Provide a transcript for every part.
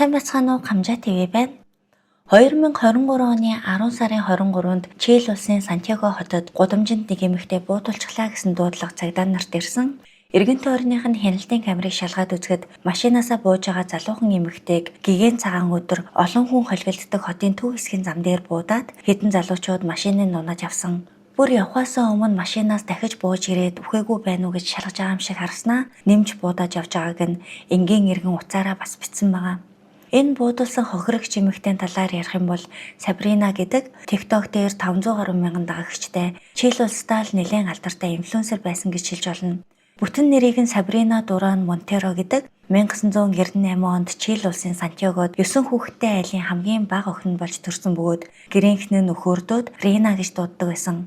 Сайн бацгаана уу, Камжаа ТV байна. 2023 оны 10 сарын 23-нд Чили улсын Сантьяго хотод гудамжинд нэг эмэгтэй буудалчлаа гэсэн дуудлага цагдаа нарт ирсэн. Эргэн тойрных нь хяналтын камерыг шалгаад үзэхэд машинаасаа бууж байгаа залуухан эмэгтэйг гигэн цагаан өдөр олон хүн холбилддог хотын төв хэсгийн зам дээр буудаад хэдэн залуучууд машиныг нунаж авсан. Бүр явхаасаа өмнө машинаас дахиж бууж ирээд үхээгүй байна уу гэж шалгаж байгаа юм шиг харснаа нэмж буудаж явж байгааг нь энгийн эргэн утсаараа бас бичсэн байгаа. Энэ буудалсан хохирогч эмэгтэй талаар ярих юм бол Сабрина гэдэг TikTok дээр 500 гаруй мянган дагагчтай Чили улсдаа л нэлээд алдартай инфлюенсер байсан гэж хэлж болно. Бүтэн нэрийг нь Сабрина Дуран Монтеро гэдэг 1998 онд Чили улсын Сантьягод 9 хүүхэдтэй айлын хамгийн бага охин болж төрсөн бөгөөд гэрийнхэн нь нөхөрдөөд Рина гэж дууддаг байсан.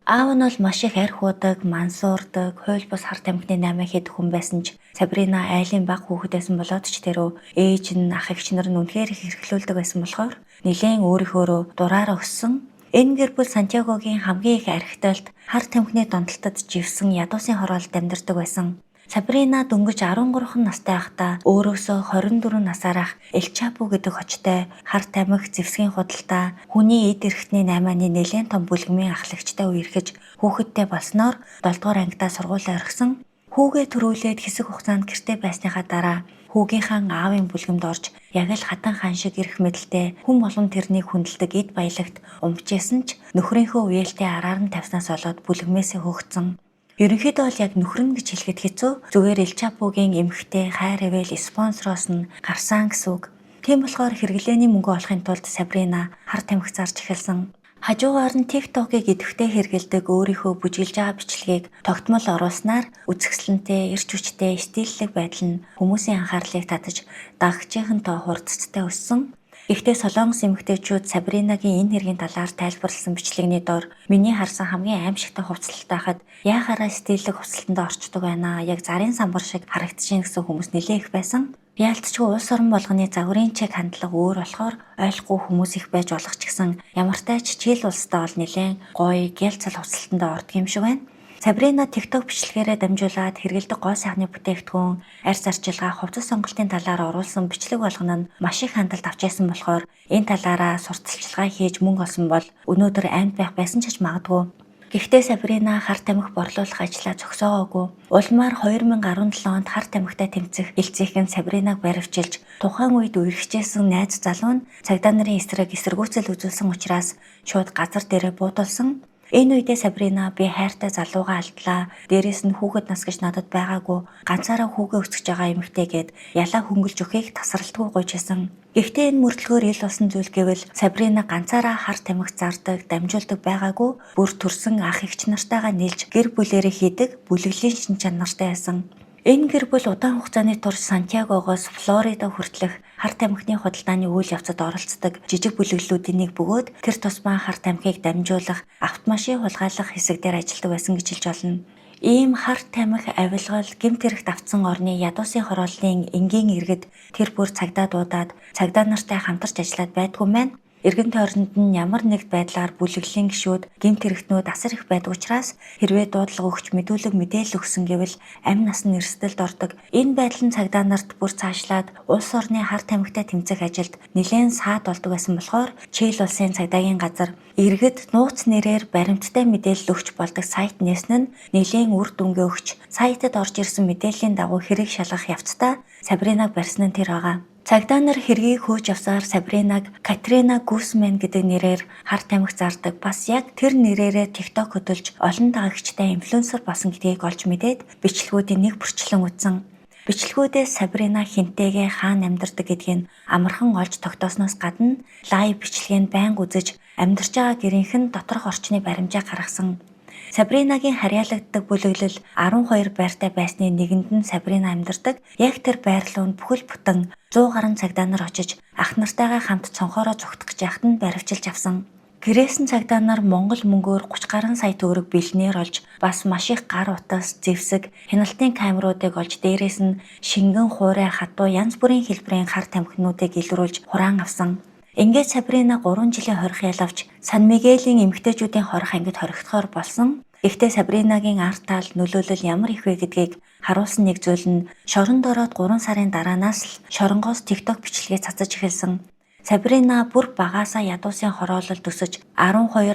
Аав нь бол маш их арх уудаг, мансуурдаг, хууль бус хар тамхины 8 хэд хүн байсан ч Сабрина айлын бага хүүхэд байсан болоод ч тэрөө ээж нь ах эгч нар нь үнэхээр их эрхлүүлдэг байсан болохоор нэлээд өөрийнхөөрөө дураараа өссөн. Энэ гэр бүл Сантьягогийн хамгийн их архиталт хар тамхины донтолтод живсэн ядуусын хороолд амьдардаг байсан. Сабрина дөнгөж 13 настай байхдаа өөрөөсөө 24 насаарах Эл Чапо гэдэг хочтой хар тамхи зэвсгийн худалдаа хүний эд эрхтний 8-ны нэлээд том бүлгэмийн ахлагчтай үерхэж хүүхэдтэй болсноор 7 дугаар ангидаа сургуулаа орхисон. Хүүгээ төрүүлээд хэсэг хугацаанд гэртээ байсныхаа дараа хүүгийнхаа аавын бүлгэмд орж яг л хатан хаан шиг эрх мэдэлтэй хүн болгон тэрнийг хүндэлдэг эд баялагт умбжсэн ч нөхрийнхөө үеэлтэй араар нь тавьснаас болоод бүлгэмээсээ хөөгцөн. Ерөнхийдөө бол яг нөхрөн гэж хэлэхэд хэцүү. Зүгээр Эл Чапогийн эмэгтэй хайр ивэл спонсороос нь гарсан гэсэн үг. Тийм болохоор хэрэглээний мөнгө олохын тулд Сабрина хар тамхи зарж эхэлсэн. Хажуугаар нь TikTok-ыг идэвхтэй хэрэглэдэг өөрийнхөө бүжиглж байгаа бичлэгийг тогтмол оруулснаар үзэсгэлэнтэй, эрч хүчтэй, стиллэг байдал нь хүмүүсийн анхаарлыг татаж дагагчийнхантай хурдцтай өссөн. Гэхдээ Солонгос эмэгтэйчүүд Сабринагийн энэ хэргийн талаар тайлбарласан бичлэгний дор миний харсан хамгийн аимшигтай хувцалтай хахад яахаараа стиллэг хувцалтандаа орчдөг байна. Яг зарын самбар шиг харагдчихээн гэсэн хүмүүс нэлээд их байсан. Яалтчгүй улс орон болгоны загварын чиг хандлага өөр болохоор ойлгохгүй хүмүүс их байж болох ч гэсэн ямартай ч Чили улстай бол нэлээд гоё гялцал хувцалтандаа ордог юм шиг байна. Сабрина TikTok бичлэгээрээ дамжуулаад хэрэгэлдэг гоо сайхны бүтээгдэхүүн, арьс арчилгаа, хувцас сонголтын талаар оруулсан бичлэг болгоно нь маш их хандлт авчээсэн болохоор энэ талаараа сурталчилгаа хийж мөнгө олсон бол өнөөдөр амьд байх байсан ч магадгүй. Гэхдээ Сабрина хар тамхи борлуулах ажлаа зогсоогоогүй. Улмаар 2017 онд хар тамхитай тэмцэх элцийнхэн Сабринаг баривчилж тухайн үед үерхжсэн найз залуу нь цагдаа нарын эсэргүүцэл үзүүлсэн учраас шууд газар дээрээ буудуулсан. Энэ үедээ Сабрина би хайртай залуугаа алдлаа. Дээрээс нь хүүхэд нас гэж надад байгаагүй. Ганцаараа хүүгээ өсгөж байгаа эмэгтэйгээд ялаа хөнгөлж өгөхийг тасралтгүй гуйжсэн. Гэхдээ энэ мөрдлөгөөр ил болсон зүйл гэвэл Сабрина ганцаараа хар тамхи зардаг, дамжуулдаг байгаагүй. Бүр төрсэн ах эгч нартайгаа нийлж гэр бүлээрээ хийдэг бүлэглэлийн шин чанартай байсан. Энэ гэр бүл удаан хугацааны турш Сантьягогоос Флорида хүртэлх хар тамхины худалдааны үйл явцад оролцдог жижиг бүлэглэлүүдийн нэг бөгөөд тэр тусмаа хар тамхиг дамжуулах, автомашин хулгайлах хэсэг дээр ажилладаг байсан гэж хэлж болно. Ийм хар тамхи авилгал гэмт хэрэгт автсан орны ядуусын хорооллын энгийн иргэд тэр бүр цагдаа дуудаад цагдаа нартай хамтарч ажиллаад байдгүй мэн. Эргэн тойронд нь ямар нэг байдлаар бүлэглэлийн гишүүд гэмт хэрэгтнүүд асар их байдаг учраас хэрвээ дуудлага өгч мэдээлэл өгсөн гэвэл амь нас нь эрсдэлд ордог. Энэ байдал нь цагдаа нарт бүр цаашлаад улс орны хар тамхитай тэмцэх ажилд нэлээд саад болдог байсан болохоор Чили улсын цагдаагийн газар иргэд нууц нэрээр баримттай мэдээлэл өгч болдог сайт нээсэн нь нэлээд үр дүнгээ өгч сайтад орж ирсэн мэдээллийн дагуу хэрэг шалгах явцдаа Сабринаг барьсан нь тэр байгаа. Цагдаа нар хэргийг хөөж авсаар Сабринаг Катрина Гусман гэдэг нэрээр хар тамхи зардаг. Бас яг тэр нэрээрээ TikTok хөдөлж олон дагагчтай инфлюенсер болсон гэдгийг олж мэдээд бичлэгүүдийн нэг бүрчлэн үзсэн. Бичлэгүүдээс Сабрина хинтэйгээ хаана амьдардаг гэдгийг амархан олж тогтоосноос гадна лайв бичлэгийг байнга үзэж амьдарч байгаа гэрийнх нь доторх орчны баримжаа гаргасан. Сабринагийн харьяалагддаг бүлэглэл 12 байртай байсны нэгэнд нь Сабрина амьдардаг. Яг тэр байр руу бүхэл бүтэн 100 гаруй цагдаа нар очиж ах нартайгаа хамт цонхоороо зүгтэх гэж яхад нь баривчилж авсан. Гэрээсэн цагдаа нар Монгол мөнгөөр 30 гаруй сая төгрөг бэлнээр олж бас маш их гар утас, зэвсэг, хяналтын камеруудыг олж дээрээс нь шингэн хуурай хатуу янз бүрийн хэлбэрийн хар тамхинуудыг илрүүлж хураан авсан. Ингээд Сабрина 3 жилийн хорих ялавч Сан Мигелийн эмэгтэйчүүдийн хорих ангид хоригдохоор болсон. Гэхдээ Сабринагийн арт таал нөлөөлөл ямар их вэ гэдгийг харуулсан нэг зүйл нь шоронд ороод 3 сарын дараанаас л шоронгоос TikTok бичлэгээ цацаж эхэлсэн. Сабрина бүр багаасаа ядуусын хороолол төсөж 12-13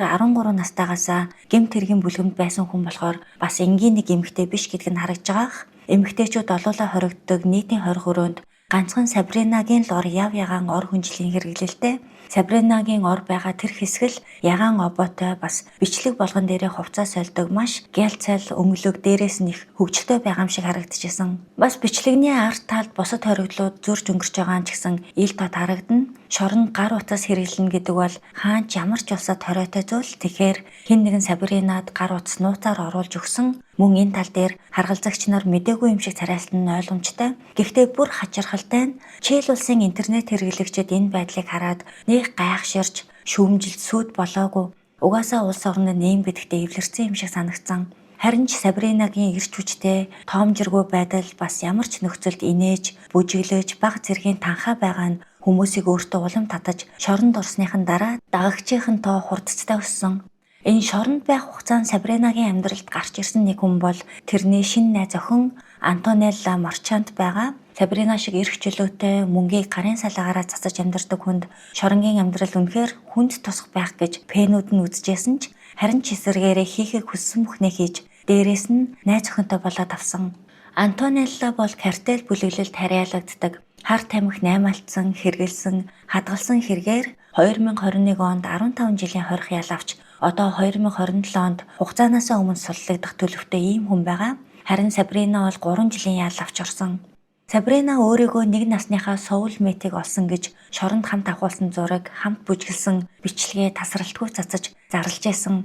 настайгаасаа гэмт хэргийн бүлгэмд байсан хүн болохоор бас энгийн нэг эмэгтэй биш гэдг нь харагдж байгаах. Эмэгтэйчүүд олоолаа хоригддог нийтийн 20 өрөөнд ганцхан Сабринагийн л ор яв ягаан ор хүнжлийн хэрэглэлтэй. Сабринагийн ор байгаа тэр хэсгэл ягаан обоотой бас бичлэг болгон дээрээ хувцас сольдог маш гялцал өнгөлөг дээрээс нь их хөвгөлтэй байгаа юм шиг харагдчихсан. Бас бичлэгний арт талд бусад хоригдлууд зурж өнгөрч байгаа нь ч гэсэн ил тод харагдана. Шоронд гар утас хэрэглэнэ гэдэг бол хаач ямар ч улсад хориотой зүйл. Тэгэхээр хэн нэгэн Сабринад гар утас нууцаар оруулж өгсөн. Мөн энэ тал дээр харгалзагч нар мэдээгүй юм шиг царайлтан нь ойлгомжтой. Гэхдээ бүр хачирхалтай нь Чили улсын интернет хэрэглэгчид энэ байдлыг хараад нэг гайхширч шүүмжилт сүд болоогүй. Угаасаа улс орны нэм гэдэгтээ эвлэрсэн юм шиг санагдсан. Харин ч Сабринагийн эрч хүчтэй, тоомжиргүй байдал бас ямар ч нөхцөлд инээж, бүжиглэж, баг зэргийн танхаа байгаа нь хүмүүсийг өөртөө улам татаж шоронд орсныхан дараа дагагчийн тоо хурдцтай өссөн. Энэ шоронд байх хугацаанд Сабринагийн амьдралд гарч ирсэн нэг хүн бол тэрний шинэ найз охин Антонелла Марчант байгаа. Сабрина шиг эрх чөлөөтэй мөнгийг гарын салаагаараа цацаж амьдардаг хүнд шоронгийн амьдрал үнэхээр хүнд тусах байх гэж пэнүүд нь үзэжсэн ч харин ч эсэргээрээ хийхийг хүссэн бүхнээ хийж дээрээс нь найз охинтой болоод авсан. Антонелла бол картел бүлэглэлд харьяалагддаг. Хар тамхи наймаалтсан, хэргэлсэн, хадгалсан хэрэгээр 2021 онд 15 жилийн хорих ял авч одоо 2027 онд хугацаанаасаа өмнө суллагдах төлөвтэй ийм хүн байгаа. Харин Сабрина бол 3 жилийн ял авч орсон. Сабрина өөрийгөө нэг насныхаа соулмейтийг олсон гэж шоронд хамт авахулсан зураг, хамт бүжгэлсэн бичлэгээ тасралтгүй цацаж зарлаж байсан.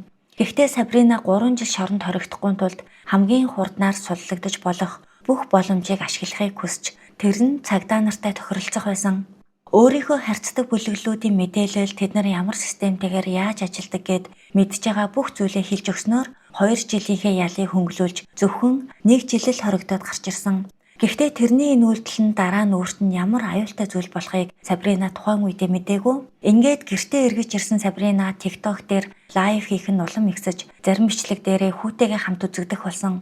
Гэхдээ Сабрина 3 жил шоронд хоригдохгүй тулд хамгийн хурднаар суллагдаж болох бүх боломжийг ашиглахыг хүсч тэр нь цагдаа нартай тохиролцох байсан. Өөрийнхөө харьцдаг бүлэглүүдийн мэдээлэл тэд нар ямар системтэйгээр яаж ажилдаг гэд мэдж байгаа бүх зүйлээ хэлж өгснөөр 2 жилийнхээ ялыг хөнгөлүүлж зөвхөн 1 жил л хоригдоод гарч ирсэн. Гэхдээ тэрний энэ үйлдэл нь дараа нь өөрт нь ямар аюултай зүйл болохыг Сабрина тухайн үедээ мэдээгүй. Ингээд гэртээ эргэж ирсэн Сабрина TikTok дээр лайв хийх нь улам ихсэж, зарим бичлэг дээрээ хүүтэйгээ хамт үзэгдэх болсон.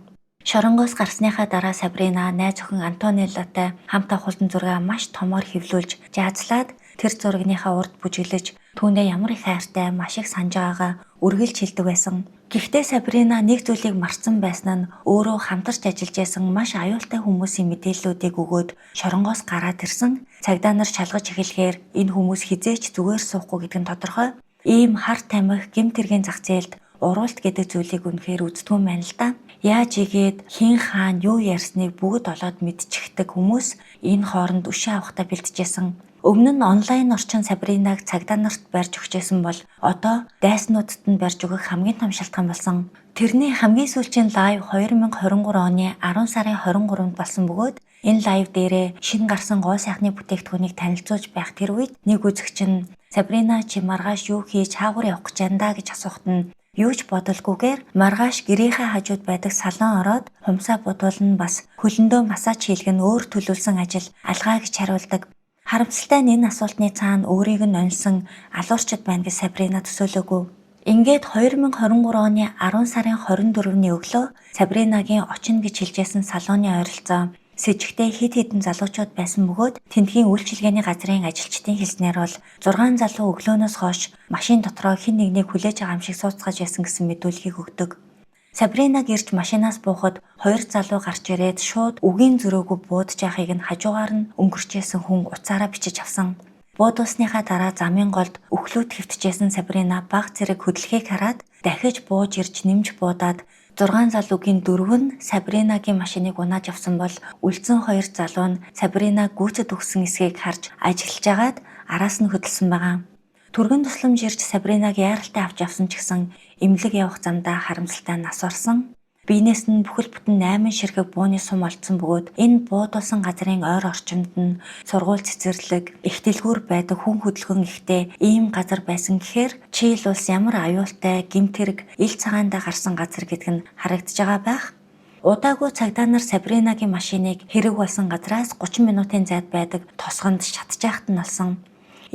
Шоронгоос гарсныхаа дараа Сабрина найз охин Антонеллатай хамт авахултан зураг маш томоор хэвлүүлж жаазлаад тэр зурагныхаа урд бүжиглэж түүндээ ямар их хайртай маш их санаж байгаагаа үргэлж хэлдэг байсан. Гэхдээ Сабрина нэг зүйлийг мартсан байсан нь өөрөө хамтарч ажиллаж байсан маш аюултай хүмүүсийн мэдээллүүдийг өгөөд шоронгоос гараад ирсэн. Цагдаа нар шалгаж эхлэхээр энэ хүмүүс хизээч зүгээр суухгүй гэдэг нь тодорхой. Ийм хар тамхи гэмт хэргийн зах зээлд уруулт гэдэг зүйлийг үнэхээр үздэггүй юм байна л да. Яаж игээд хин хаан юу ярьсныг бүгд олоод мэдчихдэг хүмүүс энэ хооронд өшөө авахтаа бэлтжижсэн. Өмнө нь онлайн орчин Сабринаг цагдаа нарт барьж өгчээсэн бол одоо дайснуудад нь барьж өгөх хамгийн том шалтгаан болсон. Тэрний хамгийн сүүлийн лайв 2023 оны 10 сарын 23-нд болсон бөгөөд энэ лайв дээрээ шинэ гарсан гоо сайхны бүтээгдэхүүнийг танилцуулж байх тэр үед нэг үзэгч нь Сабрина чи маргааш юу хийж хаагур явах гэж андаа гэж асуухад нь юу ч бодолгүйгээр маргааш гэрийнхээ хажууд байдаг салон ороод хумсаа будуулна бас хөлөндөө массаж хийлгэх нь өөр төлөвлөсөн ажил алгаа гэж хариулдаг. Харамсалтай нь энэ асуултны цаана өөрийг нь оньсон алуурчд байна гэж Сабрина төсөөлөөгүй. Ингээд 2023 оны 10 сарын 24-ний өглөө Сабринагийн очино гэж хэлжсэн салооны ойролцоо с ิจ гтэй хэд хэдэн залуучууд байсан бөгөөд тентгийн үйлчилгээний газрын ажилчдын хэлснээр бол 6 залуу өглөөнөөс хойш машин дотроо хэн нэгнийг хүлээж байгаа юм шиг сууцгааж байсан гэсэн мэдүүлгийг өгдөг. Сабринаг ирж машинаас буухад 2 залуу гарч ирээд шууд үгийн зөрөөгөө буудаж яхахыг нь хажуугаар нь өнгөрчээсэн хүн уцаараа бичиж авсан. Буудуулсныхаа дараа замын голд өхлүүд хэвтжсэн Сабрина баг зэрэг хөдөлгөөг хараад дахиж бууж ирж нэмж буудаад 6 залуугийн 4 нь Сабринагийн машиныг унааж авсан бол үлдсэн 2 залуу нь Сабрина гүйцэд өгсөн эсгийг харж ажиллаж агаад араас нь хөдөлсөн байгаа. Түргэн тусламж ирж Сабринаг яаралтай авч явсан ч гэсэн эмнэлэг явах замдаа харамсалтай нас орсон. Биенээс нь бүхэл бүтэн 8 ширхэг бууны сум олдсон бөгөөд энэ буудуулсан газрын ойр орчимд нь сургууль цэцэрлэг, их дэлгүүр байдаг хүн хөдөлгөөн ихтэй ийм газар байсан гэхээр Чили улс ямар аюултай гэмт хэрэг ил цагаандаа гарсан газар гэдг нь харагдаж байгаа байх. Удаагүй цагдаа нар Сабринагийн машиныг хэрэг болсон газраас 30 минутын зайд байдаг тосгонд шатж яахт нь олсон.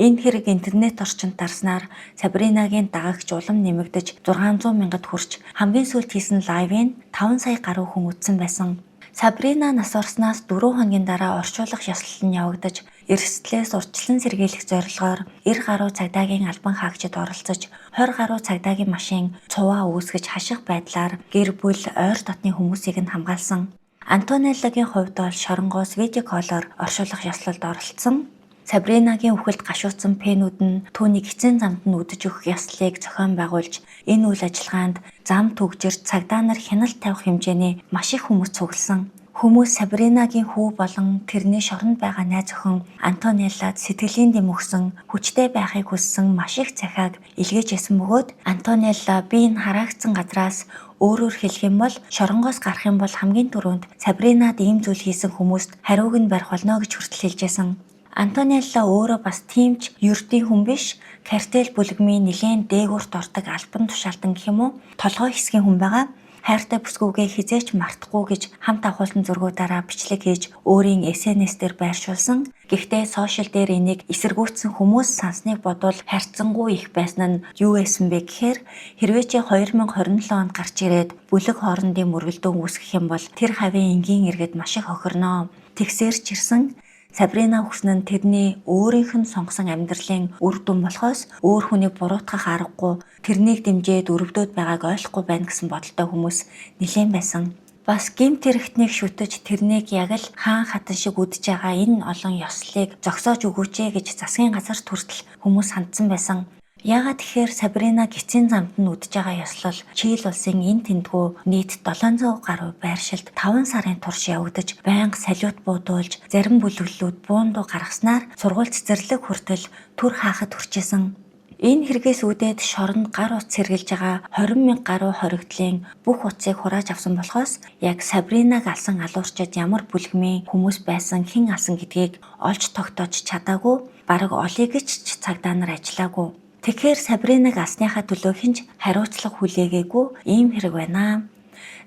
Энэ хэрэг интернет орчинд дарснаар Сабринагийн дагагч улам нэмэгдэж 600 мянгад хүрч хамгийн сүүлд хийсэн лайвыг 5 сая гаруй хүн үзсэн байсан. Сабрина нас орсноос 4 хоногийн дараа орчуулах ёслол нь явагдаж, эрсдлээс урьдчилан сэргийлэх зорилгоор 90 гаруй цагдаагийн албан хаагчид оролцож, 20 гаруй цагдаагийн машин цуваа үүсгэж хаших байдлаар гэр бүл ойр дотны хүмүүсийг нь хамгаалсан. Антонеллагийн хувьд бол шоронгоос видео коллоор оршуулах ёслолд оролцсон. Сабринагийн үхэлд гашуудсан пенүүд нь түүнийг эцсийн замд нь үдэж өгөх ёслолыг зохион байгуулж, энэ үйл ажиллагаанд зам түгжирч цагдаа нар хяналт тавих хэмжээний маш их хүмүүс цугласан. Хүмүүс Сабринагийн хүү болон тэрний шоронд байгаа найз охин Антонеллад сэтгэлийн дэм өгсөн, хүчтэй байхыг хүссэн маш их захиаг илгээж исэн бөгөөд Антонелла би энэ хараагдсан газраас өөрөөр хэлэх юм бол шоронгоос гарах юм бол хамгийн түрүүнд Сабринад ийм зүйл хийсэн хүмүүст хариуг нь барих болно гэж хүртэл хэлжсэн. Антонелла өөрөө бас тийм ч ердийн хүн биш, картел бүлэгмийн нэлээд дээгүүрт ордог албан тушаалтан гэх юм уу, толгой хэсгийн хүн байгаа. Хайртай бүсгүйгээ хизээч мартахгүй гэж хамт агуулсан зургуудаараа бичлэг хийж өөрийн SNS дээр байршуулсан. Гэхдээ сошиал дээр энийг эсэргүүцсэн хүмүүс сансныг бодвол харьцангуй их байсан нь юу байсан бэ гэхээр хэрвээ чи 2027 онд гарч ирээд бүлэг хоорондын мөргөлдөөн үүсгэх юм бол тэр хавийн энгийн иргэд маш их охирноо. Тэгсээр ч ирсэн Сабрина хүснэ нь тэрний өөрийнх нь сонгосон амьдралын үр дүн болохоос өөр хүнийг буруутгах аргагүй, тэрнийг дэмжиж өрөвдөд байгааг ойлгохгүй байна гэсэн бодолтой хүмүүс нэлээд байсан. Бас гэмт хэрэгтнийг шүтэж тэрнийг яг л хаан хатан шиг үдэж байгаа энэ олон ёслолыг зогсоож өгөөч гэж засгийн газарт хүртэл хүмүүс хандсан байсан. Яагаад тэгэхээр Сабрина гисцийн замд нь үдэж байгаа ёслол Чили улсын энэ тэндгүү нийт 700 гаруй байршилд 5 сарын турш явагдаж байнга салют буудуулж зарим бүлэглэлүүд буундуу гаргаснаар сургууль цэцэрлэг хүртэл түр хаахад хүрчээсэн. Энэ хэрэгээс үүдээд шоронд гар утас сэргэлж байгаа 20 мянга гаруй хоригдлын бүх утсыг хурааж авсан болохоос яг Сабринаг алсан алуурчид ямар бүлгмийн хүмүүс байсан, хэн алсан гэдгийг олж тогтоож чадаагүй, бараг олыг ч цагдаа нар ажиллаагүй. Тэгэхээр Сабринаг алсныхаа төлөө хинч хариуцлага хүлээгээгүй ийм хэрэг байна.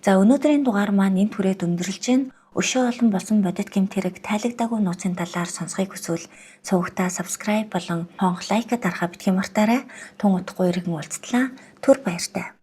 За өнөөдрийн дугаар маань энэ түрээд өндөрлж байна. Өшөө олон болсон бодит гэмт хэрэг тайлагдаагүй нууцын талаар сонсхийг хүсвэл сувгтаа subscribe болон хонх лайкад дарахаа битгий мартаарай. Тун утгагүй иргэн уулзтлаа. Түр баяртай.